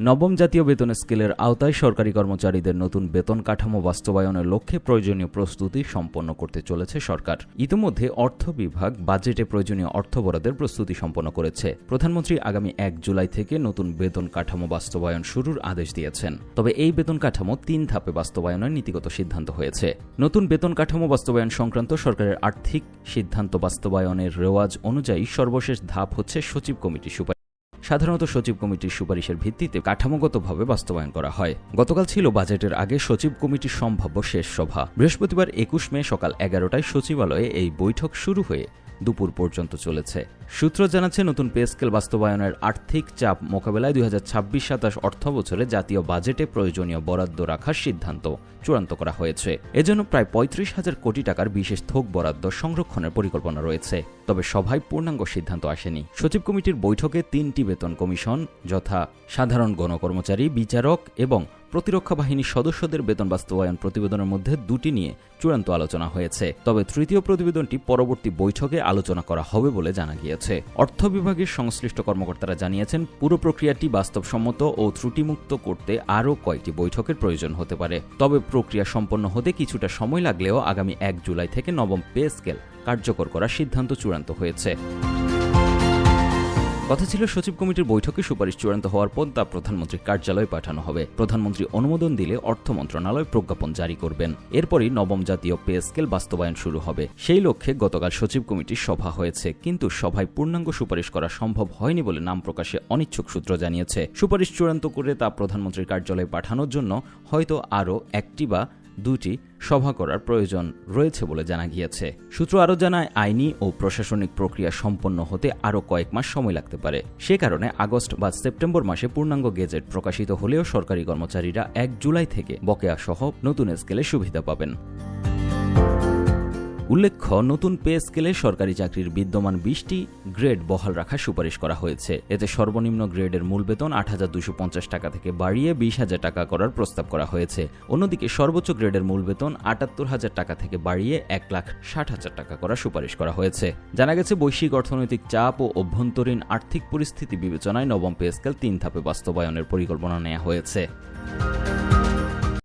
নবম জাতীয় বেতন স্কেলের আওতায় সরকারি কর্মচারীদের নতুন বেতন কাঠামো বাস্তবায়নের লক্ষ্যে প্রয়োজনীয় প্রস্তুতি সম্পন্ন করতে চলেছে সরকার। ইতিমধ্যে অর্থ বিভাগ বাজেটে প্রয়োজনীয় অর্থ বরাদ্দের প্রস্তুতি সম্পন্ন করেছে। প্রধানমন্ত্রী আগামী 1 জুলাই থেকে নতুন বেতন কাঠামো বাস্তবায়ন শুরুর আদেশ দিয়েছেন। তবে এই বেতন কাঠামো 3 ধাপে বাস্তবায়নের নীতিগত সিদ্ধান্ত হয়েছে। নতুন বেতন কাঠামো বাস্তবায়ন সংক্রান্ত সরকারের আর্থিক সিদ্ধান্ত বাস্তবায়নের রেওয়াজ অনুযায়ী সর্বশেষ ধাপ হচ্ছে সচিব কমিটির সুপারিশ। সাধারণত সচিব কমিটির সুপারিশের ভিত্তিতে কাঠামোগতভাবে বাস্তবায়ন করা হয়। গতকাল ছিল বাজেটের আগে সচিব কমিটির সম্ভাব্য শেষ সভা। বৃহস্পতিবার 21 মে সকাল 11টায় সচিবালয়ে এই বৈঠক শুরু হয়ে দুপুর পর্যন্ত চলেছে। সূত্র জানাচ্ছে, নতুন পে স্কেল বাস্তবায়নের আর্থিক চাপ মোকাবেলায় 2026-27 অর্থ বছরে জাতীয় বাজেটে প্রয়োজনীয় বরাদ্দ রাখার সিদ্ধান্ত চূড়ান্ত করা হয়েছে। এজন্য প্রায় 35,000 কোটি টাকার বিশেষ থোক বরাদ্দ সংরক্ষণের পরিকল্পনা রয়েছে। তবে সভায় পূর্ণাঙ্গ সিদ্ধান্ত আসেনি। সচিব কমিটির বৈঠকে 3টি বেতন কমিশন, যথা সাধারণ গণকর্মচারী, বিচারক এবং প্রতিরক্ষা বাহিনীর সদস্যদের বেতন বাস্তবায়ন প্রতিবেদনের মধ্যে 2টি নিয়ে চূড়ান্ত আলোচনা হয়েছে। তবে তৃতীয় প্রতিবেদনটি পরবর্তী বৈঠকে আলোচনা করা হবে বলে জানা গিয়েছে। অর্থ বিভাগের সংশ্লিষ্ট কর্মকর্তারা জানিয়েছেন, পুরো প্রক্রিয়াটি বাস্তবসম্মত ও ত্রুটিমুক্ত করতে আরও কয়েকটি বৈঠকের প্রয়োজন হতে পারে। তবে প্রক্রিয়া সম্পন্ন হতে কিছুটা সময় লাগলেও আগামী 1 জুলাই থেকে নবম পে স্কেল কার্যকর করার সিদ্ধান্ত চূড়ান্ত হয়েছে। কথা ছিল, সচিব কমিটির বৈঠকে সুপারিশ চূড়ান্ত হওয়ার পর তা প্রধানমন্ত্রীর কার্যালয়ে পাঠানো হবে। প্রধানমন্ত্রী অনুমোদন দিলে অর্থ মন্ত্রণালয় প্রজ্ঞাপন জারি করবেন। এরপরই নবম জাতীয় পে স্কেল বাস্তবায়ন শুরু হবে। সেই লক্ষ্যে গতকাল সচিব কমিটির সভা হয়েছে, কিন্তু সভায় পূর্ণাঙ্গ সুপারিশ করা সম্ভব হয়নি বলে নাম প্রকাশে অনিচ্ছুক সূত্র জানিয়েছে। সুপারিশ চূড়ান্ত করে তা প্রধানমন্ত্রীর কার্যালয়ে পাঠানোর জন্য হয়তো আরও 1টি বা 2টি সভা করার প্রয়োজন রয়েছে বলে জানা গিয়েছে। সূত্র আরও জানায়, আইনি ও প্রশাসনিক প্রক্রিয়া সম্পন্ন হতে আরও কয়েক মাস সময় লাগতে পারে। সে কারণে আগস্ট বা সেপ্টেম্বর মাসে পূর্ণাঙ্গ গেজেট প্রকাশিত হলেও সরকারি কর্মচারীরা 1 জুলাই থেকে বকেয়া সহ নতুন স্কেলে সুবিধা পাবেন। উল্লেখ্য, নতুন পে স্কেলে সরকারি চাকরির বিদ্যমান 20টি গ্রেড বহাল রাখার সুপারিশ করা হয়েছে। এতে সর্বনিম্ন গ্রেডের মূল বেতন 8,250 টাকা থেকে বাড়িয়ে 20,000 টাকা করার প্রস্তাব করা হয়েছে। অন্যদিকে সর্বোচ্চ গ্রেডের মূল বেতন 78,000 টাকা থেকে বাড়িয়ে 1,60,000 টাকা করার সুপারিশ করা হয়েছে। জানা গেছে, বৈশ্বিক অর্থনৈতিক চাপ ও অভ্যন্তরীণ আর্থিক পরিস্থিতি বিবেচনায় নবম পে স্কেল 3 ধাপে বাস্তবায়নের পরিকল্পনা নেওয়া হয়েছে।